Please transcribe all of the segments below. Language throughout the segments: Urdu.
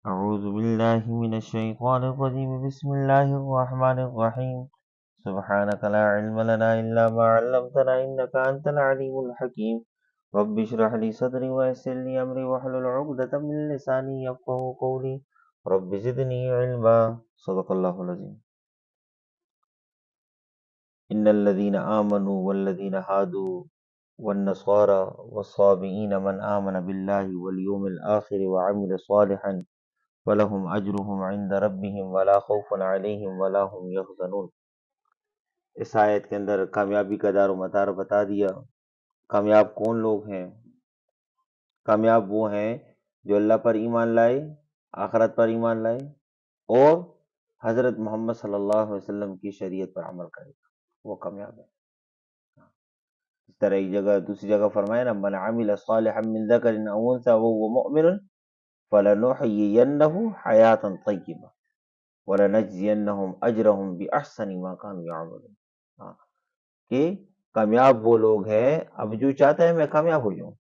أعوذ بالله من الشيطان الرجيم بسم الله الرحمن الرحيم سبحانك لا علم لنا إلا ما علمتنا إنك أنت العليم الحكيم رب اشرح لي صدري ويسر لي أمري واحلل عقدة من لساني يفقهوا قولي رب زدني علما صدق الله العظيم إن الذين آمنوا والذين هادوا والنصارى والصابئين من آمن بالله واليوم الآخر وعمل صالحا وَلَهُمْ أَجْرُهُمْ عِنْدَ رَبِّهِمْ وَلَا خَوْفٌ عَلَيْهِمْ وَلَا هُمْ يَحْزَنُونَ۔ اس آیت کے اندر کامیابی کا دار و مدار بتا دیا۔ کامیاب کون لوگ ہیں؟ کامیاب وہ ہیں جو اللہ پر ایمان لائے، آخرت پر ایمان لائے اور حضرت محمد صلی اللہ علیہ وسلم کی شریعت پر عمل کرے، وہ کامیاب ہے۔ اس طرح ایک جگہ دوسری جگہ فرمایا نا من عمل صالحا من ذکر او انثى وهو مؤمن فَلَنُحْيِيَنَّهُ حَيَاةً طَيِّبَةً وَلَنَجْزِيَنَّهُمْ أَجْرَهُمْ بِأَحْسَنِ مَا كَانُوا يَعْمَلُونَ۔ کہ کامیاب وہ لوگ ہیں، اب جو چاہتا ہے میں کامیاب ہو جاؤں،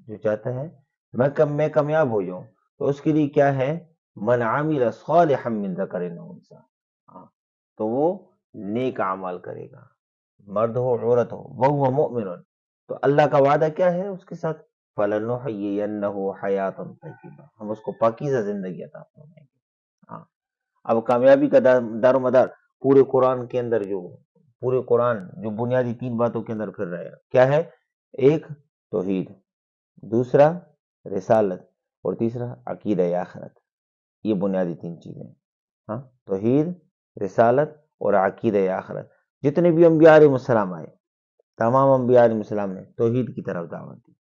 جو چاہتا ہے میں کامیاب ہو جاؤں تو اس کے لیے کیا ہے؟ من عمل صالحا من ذکر او انثى، تو وہ نیک اعمال کرے گا، مرد ہو عورت ہو، وَهُوَ مُؤْمِنٌ، تو اللہ کا وعدہ کیا ہے اس کے ساتھ؟ فَلَنُحْيِيَنَّهُ حَيَاةً طَيِّبَةً، ہم اس کو پاکیزہ زندگی عطا فرمائیں گے۔ ہاں، اب کامیابی کا دار و مدار پورے قرآن کے اندر پورے قرآن جو بنیادی تین باتوں کے اندر پھر رہے گا، کیا ہے؟ ایک توحید، دوسرا رسالت اور تیسرا عقیدہ آخرت۔ یہ بنیادی تین چیزیں، ہاں، توحید، رسالت اور عقیدہ آخرت۔ جتنے بھی انبیاء علیہ السلام آئے، تمام انبیاء علیہ السلام نے توحید کی طرف دعوت دی،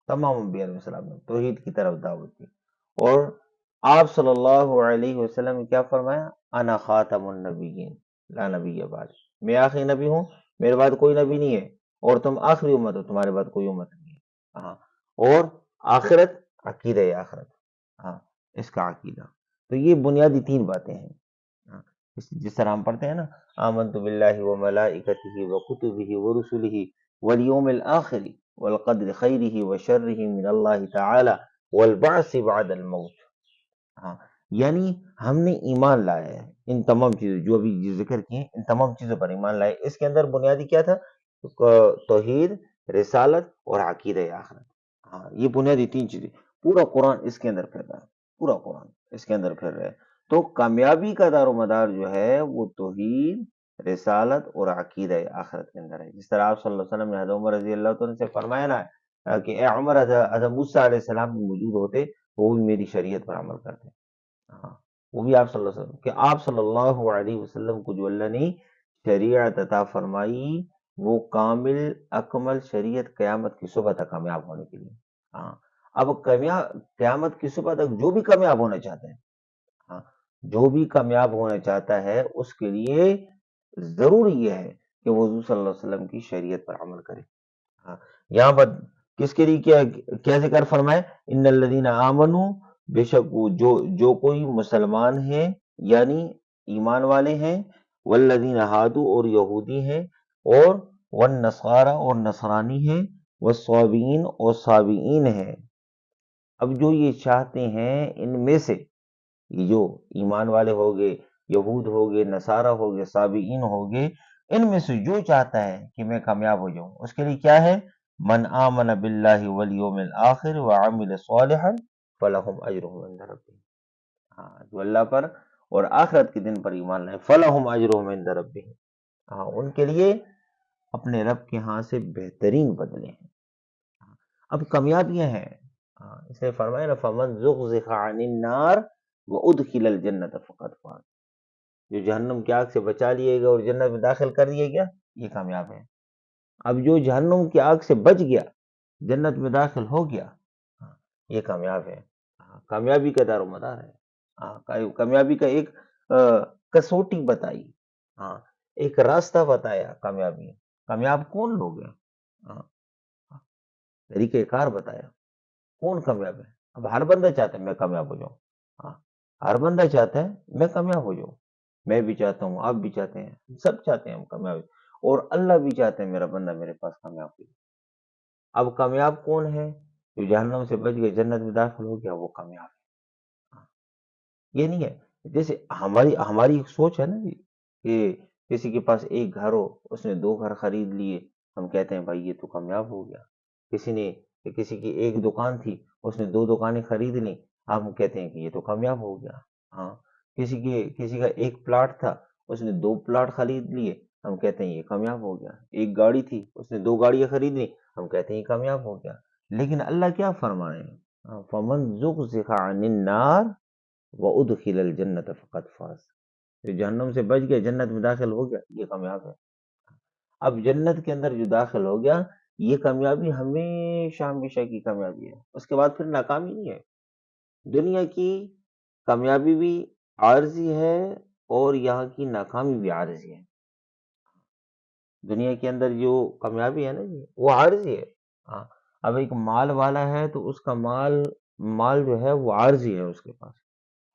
تمام انبیاء علیہ السلام نے توحید کی طرف دعوت دی، اور آپ صلی اللہ علیہ وسلم نے کیا فرمایا؟ انا خاتم النبیین لا نبی بعد، میں آخری نبی ہوں، میرے بعد کوئی نبی نہیں ہے، اور تم آخری امت ہو، تمہارے بعد کوئی امت نہیں ہے۔ ہاں، اور آخرت، عقیدہ آخرت، ہاں، اس کا عقیدہ، تو یہ بنیادی تین باتیں ہیں۔ ہاں، جس طرح ہم پڑھتے ہیں نا آمنت باللہ وملائکتہ وکتبہ ورسلہ والیوم الآخر والقدر خیرہ وشرہ من اللہ تعالی والبعث بعد الموت۔ ہاں، یعنی ہم نے ایمان لایا ہے ان تمام چیزوں جو ابھی ذکر کی ہیں، ان تمام چیزوں پر ایمان لائے۔ اس کے اندر بنیادی کیا تھا؟ توحید، رسالت اور عقیدہ آخرت۔ ہاں، یہ بنیادی تین چیزیں، پورا قرآن اس کے اندر پھر رہا ہے، پورا قرآن اس کے اندر پھر رہا ہے۔ تو کامیابی کا دار و مدار جو ہے وہ توحید، رسالت اور عقیدہ آخرت کے اندر ہے۔ جس طرح آپ صلی اللہ علیہ وسلم نے حضرت عمر رضی اللہ عنہ سے فرمایا نا کہ اے عمر، حضرت موسیٰ علیہ السلام بھی موجود ہوتے وہ بھی میری شریعت پر عمل کرتے۔ ہاں، وہ بھی آپ صلی اللہ علیہ وسلم، کہ آپ صلی اللہ علیہ وسلم کو جو اللہ نے شریعت عطا فرمائی وہ کامل اکمل شریعت قیامت کی صبح تک کامیاب ہونے کے لیے۔ ہاں، اب قیامت کی صبح تک جو بھی کامیاب ہونا چاہتے ہیں، ہاں، جو بھی کامیاب ہونا چاہتا ہے اس کے لیے ضروری یہ ہے کہ وہ حضور صلی اللہ علیہ وسلم کی شریعت پر عمل کرے۔ ہاں، یہاں پر کس کے لیے کیا ذکر فرمائے؟ ان الذین آمنوا، بے شک وہ جو کوئی مسلمان ہیں یعنی ایمان والے ہیں، والذین ہادو اور یہودی ہیں، اور والنصارى اور نصرانی ہیں، والصابئین اور صابئین ہیں۔ اب جو یہ چاہتے ہیں ان میں سے، یہ جو ایمان والے ہو گئے، یہود ہو گئے، نصارہ ہو گئے، صابئین ہو گئے، ان میں سے جو چاہتا ہے کہ میں کامیاب ہو جاؤں، اس کے لیے کیا ہے؟ من آمن باللہ والیوم الآخر وعمل صالحا فلہم اجرہم عند ربہم۔ ہاں، جو اللہ پر اور آخرت کے دن پر ایمان لائے، فلہم اجرہم عند ربہم، ہاں، ان کے لیے اپنے رب کے ہاں سے بہترین بدلے ہیں۔ اب کامیابیاں ہیں، اس نے فرمایا نا فمن زحزح عن النار وادخل الجنت فقد فاز، جو جہنم کی آگ سے بچا لیے گا اور جنت میں داخل کر دیے گیا، یہ کامیاب ہے۔ اب جو جہنم کی آگ سے بچ گیا، جنت میں داخل ہو گیا، یہ کامیاب ہے۔ کامیابی کا دار و مدار ہے۔ کامیابی کا ایک کسوٹی بتائی، ہاں، ایک راستہ بتایا۔ کامیاب کون لوگ ہیں؟ طریقہ کار بتایا، کون کامیاب ہے؟ اب ہر بندہ چاہتا ہے میں کامیاب ہو جاؤں، ہاں، ہر بندہ چاہتا ہے میں کامیاب ہو جاؤں، میں بھی چاہتا ہوں، آپ بھی چاہتے ہیں، سب چاہتے ہیں ہم کامیاب، اور اللہ بھی چاہتے ہیں میرا بندہ میرے پاس کامیاب ہو جائے۔ اب کامیاب کون ہے؟ جو جہنم سے بچ گئے، جنت میں داخل ہو گیا، وہ کامیاب ہے۔ یہ نہیں ہے جیسے ہماری ایک سوچ ہے نا جی کہ کسی کے پاس ایک گھر ہو، اس نے 2 گھر خرید لیے، ہم کہتے ہیں بھائی یہ تو کامیاب ہو گیا۔ کسی کی ایک دکان تھی، اس نے 2 دکانیں خرید لی، ہم کہتے ہیں کہ یہ تو کامیاب ہو گیا۔ ہاں، کسی کا ایک پلاٹ تھا، اس نے 2 پلاٹ خرید لیے، ہم کہتے ہیں یہ کامیاب ہو گیا۔ ایک گاڑی تھی، اس نے 2 گاڑیاں خرید لی، ہم کہتے ہیں یہ کامیاب ہو گیا۔ لیکن اللہ کیا فرمائے؟ فَمَن زُحْزِحَ عَنِ النَّارِ وَأُدْخِلَ الْجَنَّةَ فَقَدْ فَازَ، جو جہنم سے بچ گیا، جنت میں داخل ہو گیا، یہ کامیاب ہے۔ اب جنت کے اندر جو داخل ہو گیا، یہ کامیابی ہمیشہ ہمیشہ کی کامیابی ہے، اس کے بعد پھر ناکامی نہیں ہے۔ دنیا کی کامیابی بھی عارضی ہے اور یہاں کی ناکامی بھی عارضی ہے۔ دنیا کے اندر جو کامیابی ہے نا جی، وہ عارضی ہے۔ ہاں، اب ایک مال والا ہے تو اس کا مال جو ہے وہ عارضی ہے، اس کے پاس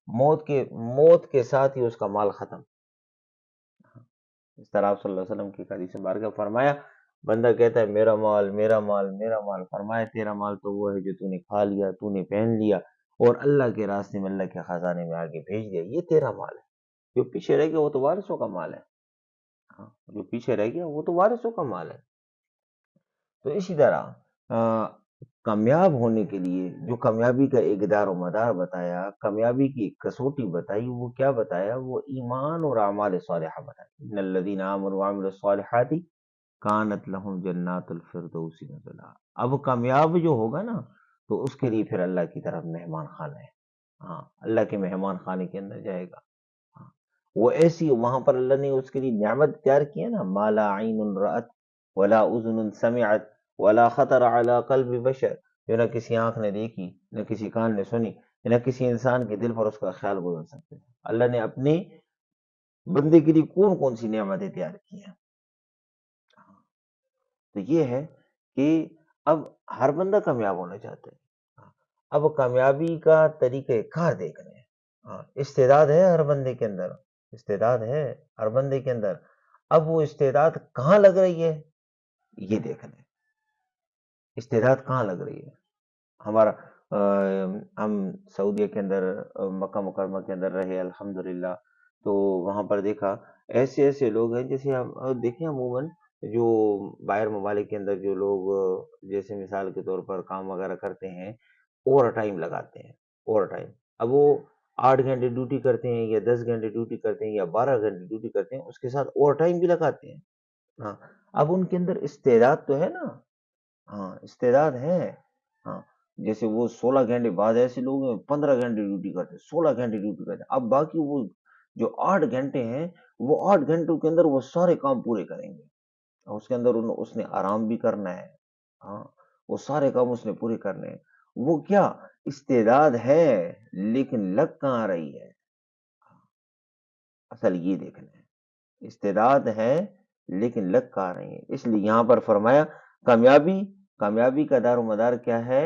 موت کے ساتھ ہی اس کا مال ختم۔ اس طرح آپ صلی اللہ علیہ وسلم کی حدیث مبارکہ میں فرمایا، بندہ کہتا ہے میرا مال میرا مال میرا مال، فرمایا تیرا مال تو وہ ہے جو تو نے کھا لیا، تو نے پہن لیا اور اللہ کے راستے میں اللہ کے خزانے میں آگے بھیج دیا، یہ تیرا مال ہے۔ جو پیچھے رہ گیا وہ تو وارثوں کا مال ہے۔ ہاں، جو پیچھے رہ گیا وہ تو وارثوں کا مال ہے۔ تو اسی طرح کامیاب ہونے کے لیے جو کامیابی کا ایک دار و مدار بتایا، کامیابی کی ایک کسوٹی بتائی، وہ کیا بتایا؟ وہ ایمان اور اعمال صالحہ بتائی۔ ان الذین آمنوا وعملوا الصالحات کانت لہم جنات الفردوس نزلا۔ اب کامیاب جو ہوگا نا تو اس کے لیے پھر اللہ کی طرف مہمان خانہ ہے۔ ہاں، اللہ کے مہمان خانے کے اندر جائے گا۔ ہاں، وہ ایسی وہاں پر اللہ نے اس کے لیے نعمت تیار کی ہے نا، ما لا عین رأت ولا اذن سمعت ولا خطر على قلب بشر، جو نہ کسی آنکھ نے دیکھی، نہ کسی کان نے سنی، نہ کسی انسان کے دل پر اس کا خیال گزر سکتے۔ اللہ نے اپنے بندے کے لیے کون سی نعمتیں تیار کی ہیں۔ تو یہ ہے کہ اب ہر بندہ کامیاب ہونا چاہتا ہے۔ اب کامیابی کا طریقہ کار دیکھ رہے ہیں۔ استعداد ہے ہر بندے کے اندر، استعداد ہے ہر بندے کے اندر، اب وہ استعداد کہاں لگ رہی ہے یہ دیکھ رہے ہیں۔ استعداد کہاں لگ رہی ہے ہمارا؟ ہم سعودیہ کے اندر مکہ مکرمہ کے اندر رہے الحمدللہ، تو وہاں پر دیکھا ایسے لوگ ہیں، جیسے ہم دیکھیں عموماً جو باہر ممالک کے اندر جو لوگ جیسے مثال کے طور پر کام وغیرہ کرتے ہیں، اوور ٹائم لگاتے ہیں، اوور ٹائم۔ اب وہ 8 گھنٹے ڈیوٹی کرتے ہیں یا 10 گھنٹے ڈیوٹی کرتے ہیں یا 12 گھنٹے ڈیوٹی کرتے ہیں، اس کے ساتھ اوور ٹائم بھی لگاتے ہیں۔ ہاں، اب ان کے اندر استعداد تو ہے نا، ہاں استعداد ہے۔ ہاں، جیسے وہ 16 گھنٹے، بعد ایسے لوگ ہیں 15 گھنٹے ڈیوٹی کرتے ہیں، 16 گھنٹے ڈیوٹی کرتے ہیں، اب باقی وہ جو 8 گھنٹے ہیں، وہ 8 گھنٹوں کے اندر وہ سارے کام پورے کریں گے، اور اس کے اندر اس نے آرام بھی کرنا ہے۔ ہاں، وہ سارے کام اس نے پورے کرنے ہیں۔ وہ کیا استعداد ہے لیکن لگ کہاں رہی ہے؟ اصل یہ دیکھنا ہے، استعداد ہے لیکن لگ کہاں رہی ہے۔ اس لیے یہاں پر فرمایا کامیابی کا دار و مدار کیا ہے؟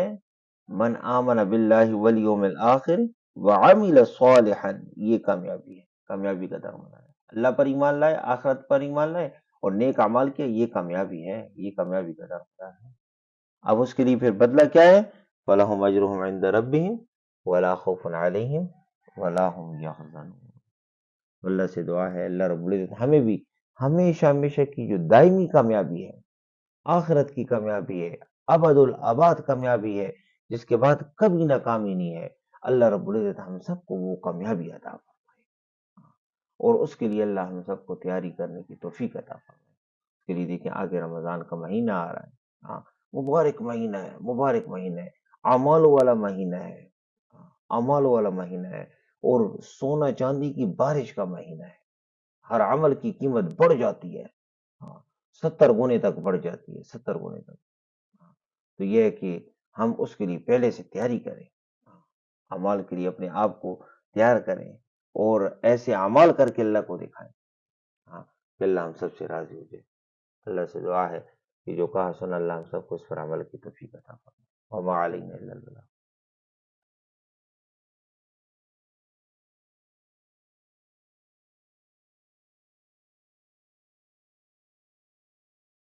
من آمن باللہ والیوم الآخر وعمل صالحا، یہ کامیابی ہے، کامیابی کا دار و مدار ہے۔ اللہ پر ایمان لائے، آخرت پر ایمان لائے اور نیک اعمال کیا، یہ کامیابی ہے، یہ کامیابی کا دار و مدار ہے۔ اب اس کے لیے پھر بدلہ کیا ہے؟ فَلَهُمْ أَجْرُهُمْ عِنْدَ رَبِّهِمْ وَلَا خَوْفٌ عَلَيْهِمْ وَلَا هُمْ يَحْزَنُونَ۔ اللہ سے دعا ہے اللہ رب العزت ہمیں بھی ہمیشہ ہمیشہ کی جو دائمی کامیابی ہے، آخرت کی کامیابی ہے، ابد الآباد کامیابی ہے، جس کے بعد کبھی ناکامی نہیں ہے، اللہ رب العزت ہم سب کو وہ کامیابی عطا فرمائے، اور اس کے لیے اللہ ہم سب کو تیاری کرنے کی توفیق عطا فرمائے۔ اس کے لیے دیکھیں آگے رمضان کا مہینہ آ رہا ہے۔ ہاں، مبارک مہینہ ہے، مبارک مہینہ ہے، اعمال والا مہینہ ہے، اعمال والا مہینہ ہے، اور سونا چاندی کی بارش کا مہینہ ہے۔ ہر عمل کی قیمت بڑھ جاتی ہے، ہاں 70 گنے تک بڑھ جاتی ہے، 70 گنے تک۔ تو یہ ہے کہ ہم اس کے لیے پہلے سے تیاری کریں، اعمال کے لیے اپنے آپ کو تیار کریں اور ایسے اعمال کر کے اللہ کو دکھائیں، ہاں کہ اللہ ہم سب سے راضی ہو جائے۔ اللہ سے دعا ہے کہ جو کہا سنا اللہ ہم سب کو اس پر عمل کی توفیق عطا فرمائے۔ وما علینا الا البلاغ۔